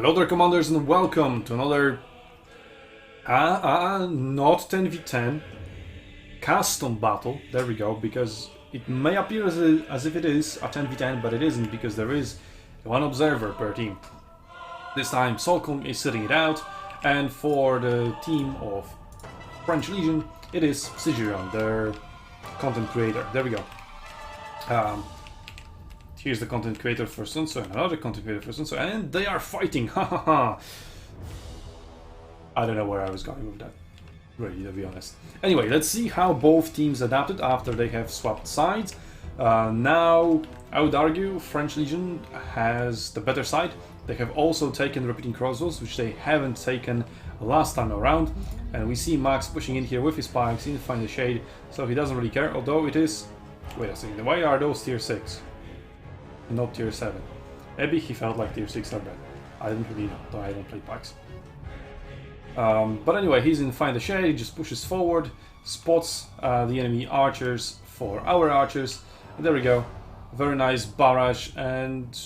Hello there, commanders, and welcome to another not 10v10 custom battle. There we go, because it may appear as if it is a 10v10, but it isn't, because there is one observer per team. This time Solcom is sitting it out, and for the team of French Legion it is Sigiron, their content creator. There we go. Here's the content creator for SUNTZU and another content creator for SUNTZU, and they are fighting! I don't know where I was going with that, really, to be honest. Anyway, let's see how both teams adapted after they have swapped sides. Now, I would argue French Legion has the better side. They have also taken repeating crossbows, which they haven't taken last time around. And we see Max pushing in here with his spikes in Find the Shade, so he doesn't really care, although it is... Wait a second, why are those tier 6? Not tier 7. Maybe he felt like tier 6 are bad. I don't really know, though I don't play pikes. But anyway, he's in Find the Shade, he just pushes forward, spots the enemy archers for our archers. And there we go. Very nice barrage, and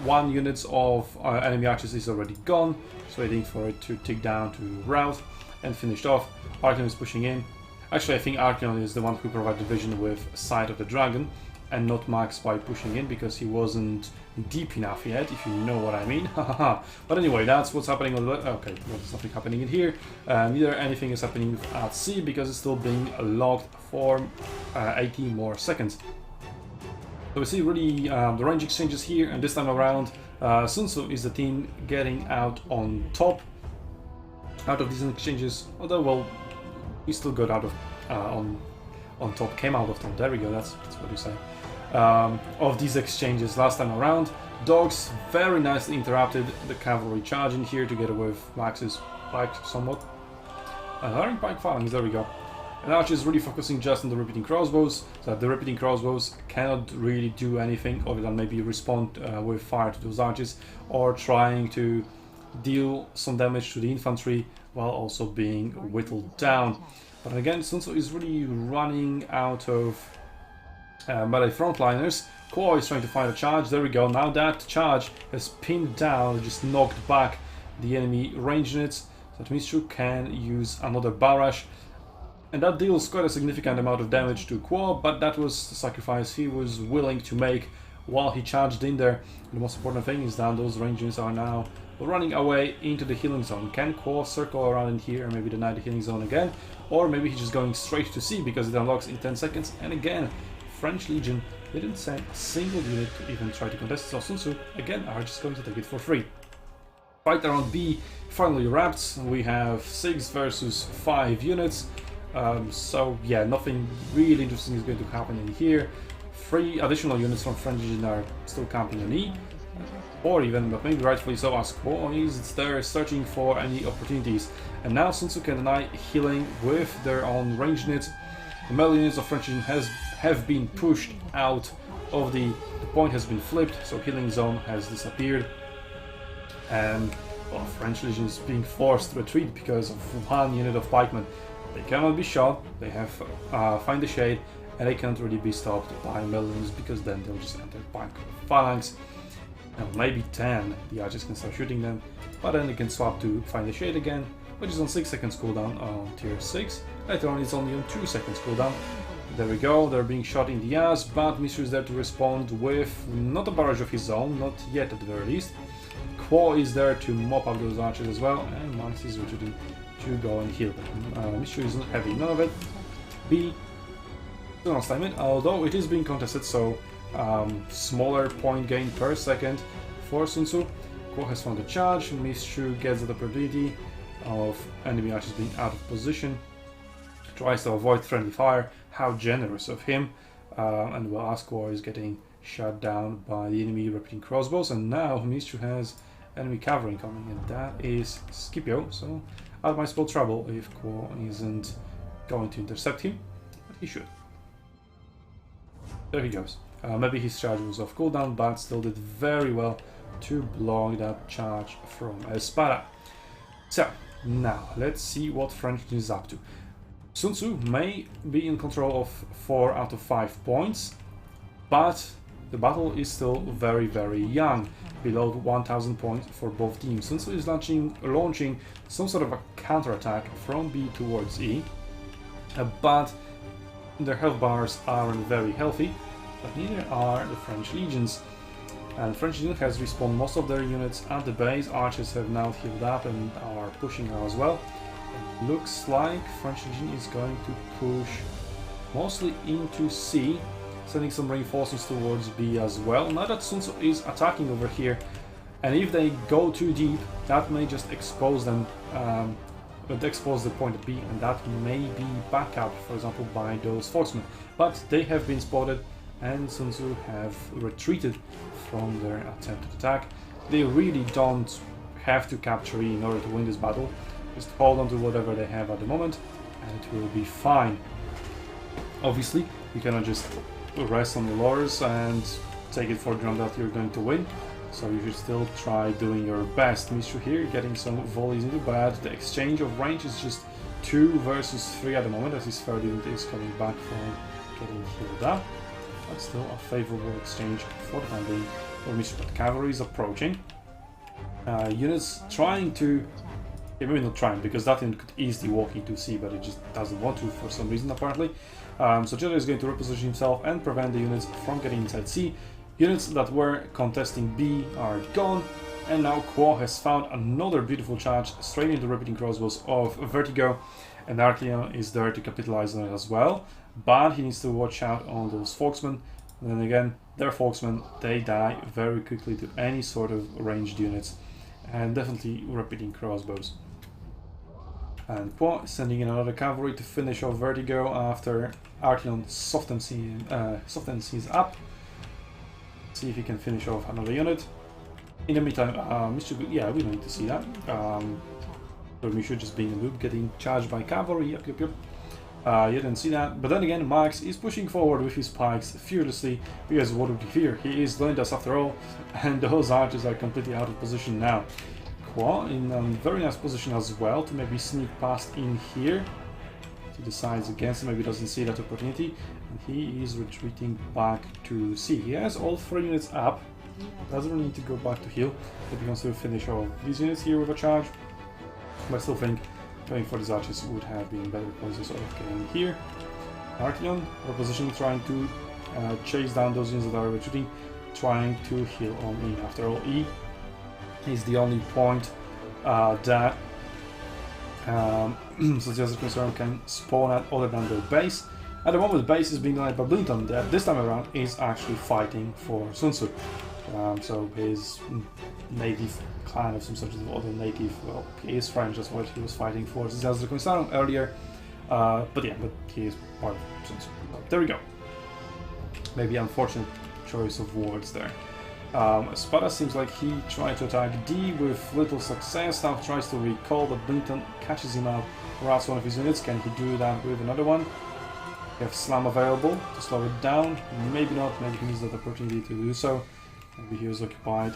1 unit of enemy archers is already gone. Just waiting for it to tick down to rout and finished off. Archeon is pushing in. Actually, I think Archeon is the one who provided vision with Sight of the Dragon, and not Max by pushing in, because he wasn't deep enough yet, if you know what I mean. But anyway, that's what's happening on the... Okay, there's nothing happening in here. Neither anything is happening at C, because it's still being locked for 18 more seconds. So we see really the range exchanges here, and this time around SUNTZU is the team getting out on top out of these exchanges, although, well, he still got out of on top, came out of top. There we go, that's what you say. Of these exchanges last time around. Dogs very nicely interrupted the cavalry charge in here together with Max's pike somewhat. Hiring pike phalanx, there we go. And Archer is really focusing just on the repeating crossbows, so that the repeating crossbows cannot really do anything other than maybe respond with fire to those archers, or trying to deal some damage to the infantry while also being whittled down. But again, SUNTZU is really running out of melee frontliners. Quo is trying to find a charge. There we go. Now that charge has pinned down, just knocked back the enemy range units, so that Mistru can use another barrage. And that deals quite a significant amount of damage to Quo, but that was the sacrifice he was willing to make while he charged in there. The most important thing is that those range units are now running away into the healing zone. Can Quo circle around in here and maybe deny the healing zone again? Or maybe he's just going straight to C because it unlocks in 10 seconds. And again, French Legion didn't send a single unit to even try to contest, so SUNTZU again are just going to take it for free. Fight around B finally wrapped. We have 6 versus 5 units. So yeah, nothing really interesting is going to happen in here. 3 additional units from French Legion are still camping on E, or even, but maybe rightfully so, as Quo is there searching for any opportunities. And now SUNTZU can deny healing with their own range units. The melee units of French Legion have been pushed out of the point has been flipped, so healing zone has disappeared. And well, French Legion is being forced to retreat because of 1 unit of pikemen. They cannot be shot, they have Find the Shade, and they can't really be stopped by melee units, because then they'll just enter pike phalanx. And maybe 10, the archers can start shooting them, but then they can swap to Find the Shade again, which is on 6 seconds cooldown on tier 6. Later on it's only on 2 seconds cooldown. There we go, they're being shot in the ass, but Mistru is there to respond with not a barrage of his own, not yet at the very least. Quo is there to mop up those archers as well, and Max is retreating to go and heal them. Mistru isn't having none of it. B, still not stymied, although it is being contested, so smaller point gain per second for SUNTZU. Quo has found a charge, Mistru gets the opportunity of enemy archers being out of position, tries to avoid friendly fire. How generous of him. And well, Quo is getting shot down by the enemy repeating crossbows, and now Mistru has enemy cavalry coming, and that is Scipio, so I might spell trouble if Quo isn't going to intercept him, but he should. There he goes. Maybe his charge was off cooldown, but still did very well to block that charge from Espada. So, now let's see what French is up to. SUNTZU may be in control of 4 out of 5 points, but the battle is still very, very young. below 1000 points for both teams. SUNTZU is launching some sort of a counter-attack from B towards E, but their health bars aren't very healthy, but neither are the French legions. And French Legion has respawned most of their units at the base. Archers have now healed up and are pushing now as well. It looks like French Legion is going to push mostly into C, sending some reinforcements towards B as well. Now that SUNTZU is attacking over here, and if they go too deep, that may just expose them, expose the point at B, and that may be backed up, for example, by those forcemen. But they have been spotted, and SUNTZU have retreated from their attempted attack. They really don't have to capture E in order to win this battle. Just hold on to whatever they have at the moment, and it will be fine. Obviously, you cannot just rest on your laurels and take it for granted that you're going to win, so you should still try doing your best. Mistru here getting some volleys into bad. The exchange of range is just 2 versus 3 at the moment, as his third unit is coming back from getting healed up. But still a favorable exchange for the time being for Mistru. But cavalry is approaching. Units trying to... maybe not trying, because that unit could easily walk into C, but it just doesn't want to for some reason apparently. So Jedi is going to reposition himself and prevent the units from getting inside C. Units that were contesting B are gone, and now Quo has found another beautiful charge straight into the repeating crossbows of Vertigo, and Arcleon is there to capitalize on it as well, but he needs to watch out on those Folksmen. And then again, their Folksmen, they die very quickly to any sort of ranged units, and definitely repeating crossbows. And Quo is sending in another cavalry to finish off Vertigo after Arcleon softens his up. See if he can finish off another unit. In the meantime, yeah, we don't need to see that. Mistru just being a loop, getting charged by cavalry. Yep. You didn't see that. But then again, Max is pushing forward with his pikes fearlessly, because what would he fear? He is Leonidas after all, and those archers are completely out of position now. Quo in a very nice position as well to maybe sneak past in here. He decides against him, maybe doesn't see that opportunity, and he is retreating back to C. He has all 3 units up, doesn't really need to go back to heal, but he wants to finish off these units here with a charge. But I still think going for these archers would have been better because sort of getting here. Arcleon, repositioning, trying to chase down those units that are retreating, trying to heal on E. After all, E is the only point that so the other concern can spawn at other than their base. At the moment, the base is being led by Blinton, that this time around is actually fighting for SUNTZU. So his native clan of some sort of other native, well, he is French, that's what he was fighting for. This is the concern earlier, but yeah, but he is part of SUNTZU. So there we go. Maybe unfortunate choice of words there. Spada seems like he tried to attack D with little success. Now tries to recall, but Blinton catches him out, routes one of his units. Can he do that with another one? We have Slam available to slow it down. Maybe not, maybe he needs that opportunity to do so. Maybe he was occupied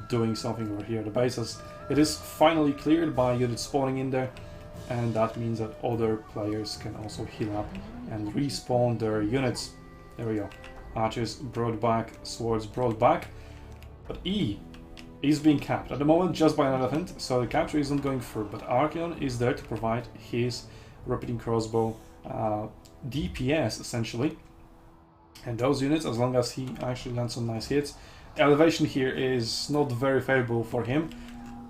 doing something over here at the bases. It is finally cleared by units spawning in there, and that means that other players can also heal up and respawn their units. There we go. Archers brought back, swords brought back, but E is being capped at the moment just by an elephant, so the capture isn't going through, but Arcleon is there to provide his repeating crossbow DPS essentially, and those units, as long as he actually lands some nice hits. The elevation here is not very favorable for him.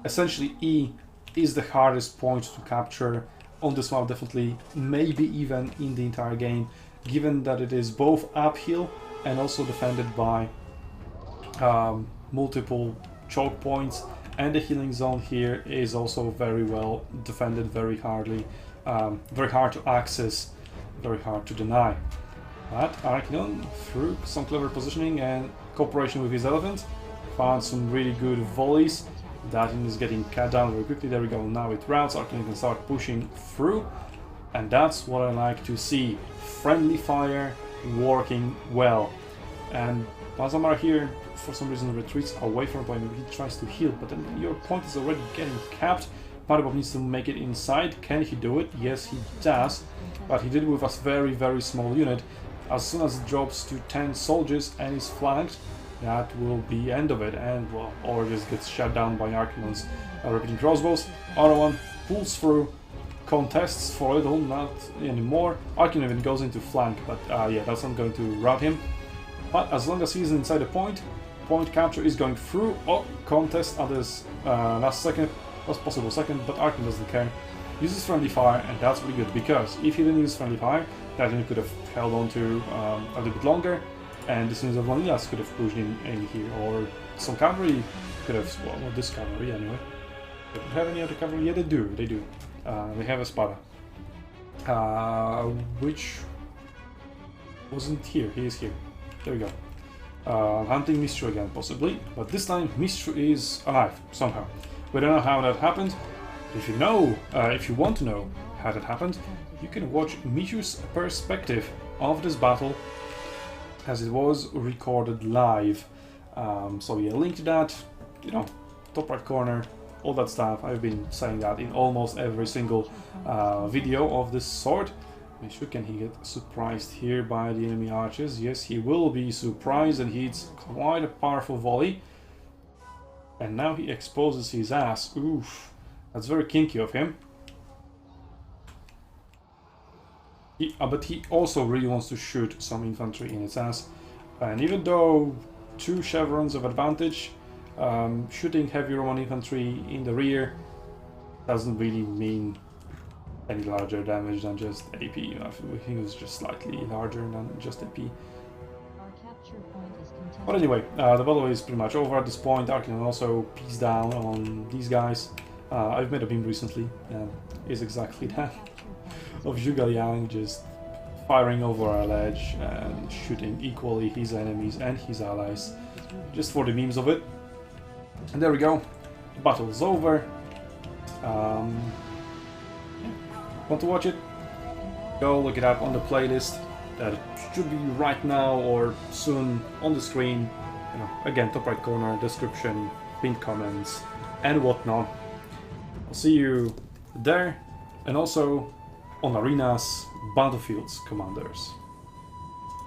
Essentially E is the hardest point to capture on this map, definitely, maybe even in the entire game, given that it is both uphill and also defended by multiple choke points, and the healing zone here is also very well defended, very hard to access, very hard to deny. But Arcleon, through some clever positioning and cooperation with his elephant, found some really good volleys. That is getting cut down very quickly. There we go, now it routes, Arcleon can start pushing through, and that's what I like to see. Friendly fire working well. And Bazamar here, for some reason, retreats away from the point. He tries to heal, but then your point is already getting capped. Padabov needs to make it inside. Can he do it? Yes, he does. But he did it with a very, very small unit. As soon as it drops to 10 soldiers and is flanked, that will be end of it, and well, or just gets shut down by Archimon's repeating crossbows. Other one pulls through, contests for a little, not anymore. Archimon even goes into flank, but yeah, that's not going to rout him. But as long as he's inside the point capture is going through. Oh, contest at this last possible second, but Archimon doesn't care. Uses friendly fire, and that's pretty good, because if he didn't use friendly fire, that he could have held on to a little bit longer, and the Sons of Vanillas could have pushed in here, or some cavalry could have, well, not this cavalry anyway. They don't have any other cavalry? Yeah, they do. They have a Spada. Which wasn't here. He is here. There we go. Hunting Mistru again, possibly, but this time Mistru is alive somehow. We don't know how that happened. If you know, if you want to know how that happened, you can watch Mistru's perspective of this battle, as it was recorded live. So yeah, link to that, you know, top right corner, all that stuff. I've been saying that in almost every single video of this sort. Mistru, can he get surprised here by the enemy archers? Yes, he will be surprised, and hits quite a powerful volley. And now he exposes his ass. Oof, that's very kinky of him. But he also really wants to shoot some infantry in its ass. And even though 2 chevrons of advantage, shooting heavy Roman infantry in the rear doesn't really mean any larger damage than just AP. I think it's just slightly larger than just AP. But anyway, the battle is pretty much over at this point. Archimon also peace down on these guys. I've made a beam recently, and is exactly that. Of Zhuge Liang just firing over a ledge and shooting equally his enemies and his allies, just for the memes of it. And there we go, the battle's over. Want to watch it? Go look it up on the playlist that should be right now or soon on the screen. You know, again, top right corner, description, pinned comments, and whatnot. I'll see you there, and also on Arena's Battlefields Commanders.